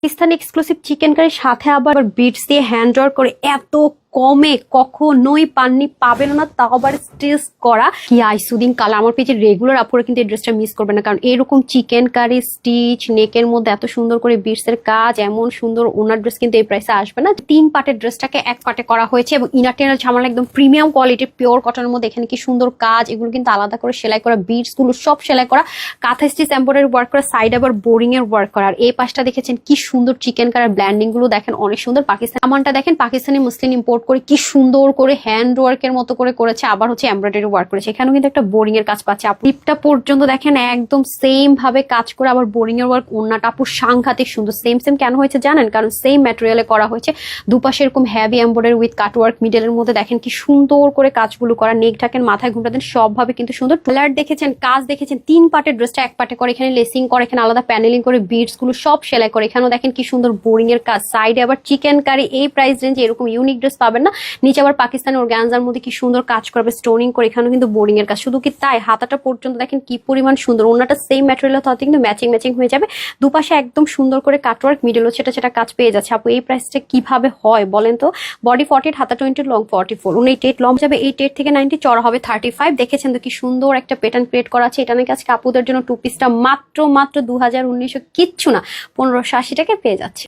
Pakistani exclusive chicken কারির সাথে আবার bits দিয়ে হ্যান্ড ওয়ার্ক করে এত কমে কখনোই পাননি, পাবেন না, তাও আবার স্টিচ করা। কি আইসুদিন কালার, আমার পেজে রেগুলার আপুরা কিন্তু এই ড্রেসটা মিস করবে না, কারণ এরকম চিকেন কারি স্টিচ নেকের মধ্যে এত সুন্দর করে বিটস এর কাজ, এমন সুন্দর ওনার ড্রেস কিন্তু এই প্রাইসে আসবে না। 3 পার্টের ড্রেসটাকে 1 পার্টে করা হয়েছে এবং ইনার টেনার ঝামেলা একদম প্রিমিয়াম কোয়ালিটির পিওর কটনের মধ্যে। এখানে কি সুন্দর কাজ, এগুলো কিন্তু আলাদা করে সেলাই করা, বিটস গুলো সব সেলাই করা, কাঁথা স্টিচ এমব্রয়ডারি ওয়ার্ক করা, সাইড আবার বোরিং এর ওয়ার্ক করা। আর এই পাশটা দেখেছেন কি সুন্দর চিকেন কারির ব্ল্যান্ডিং গুলো দেখেন, অনেক সুন্দর। পাকিস্তান আমানটা দেখেন পাকিস্তানি মুসলিম ইম্পোর্ট করে কি সুন্দর করে হ্যান্ড ওয়ার্কের মতো করে করেছে, আবার হচ্ছে এমব্রয়ডারি ওয়ার্ক করেছে। এখানেও কিন্তু একটা বোরিং এর কাজ পাচ্ছে। আপু লিপটা পর্যন্ত দেখেন একদম সেম ভাবে কাজ করে, আবার বোরিং এর ওয়ার্ক। ওন্নাটা আপু সাংঘাতিক সুন্দর। সেম কেন হয়েছে জানেন? কারণ সেম ম্যাটেরিয়ালে করা হয়েছে, দুপাশে এরকম heavy embroidery with cut work, মিডলের মধ্যে দেখেন কি সুন্দর করে কাজগুলো করা। নেক ঢাকেন, মাথায় ঘুমটা দেন, সব ভাবে কিন্তু সুন্দর। কালার দেখেছেন, কাজ দেখেছেন। 3 পার্টের ড্রেসটা 1 পার্টে করে, এখানে লেসিং করে, এখানে আলাদা প্যানেলিং করে, বিটস গুলো সব সেলাই করে। এখানেও দেখেন কি সুন্দর বোরিং এর কাজ। সাইডে আবার চিকেন কারি। এই প্রাইস রেঞ্জে এরকম ইউনিক ড্রেস পাবেন না। নিচে আবার পাকিস্তানি অর্গানজার মধ্যে কি সুন্দর কাজ করবে, স্টোনিং করে। এখানেও কিন্তু বোরিং এর কাজ। শুধু কি তাই, হাতাটা পর্যন্ত দেখেন কি পরিমাণ সুন্দর। ওনাটা সেম ম্যাটেরিয়াল, তাতে কিন্তু ম্যাচিং হয়ে যাবে। দুপাশে একদম সুন্দর করে কাটওয়ার্ক, মিডলও সেটা কাজ পেয়ে যাচ্ছে। আপু এই প্রাইসটা কিভাবে হয় বলেন তো? বডি 48, হাতা 20, লং 44, 28 লং যাবে 88 থেকে 90, চড়া হবে 35। দেখেছেন তো কি সুন্দর একটা প্যাটার্ন ক্রিয়েট করা আছে। এটা নাকি আজকে আপুদের জন্য টু পিসটা মাত্র 2019, কিচ্ছু না, 1580 টাকায় পেয়ে যাচ্ছে।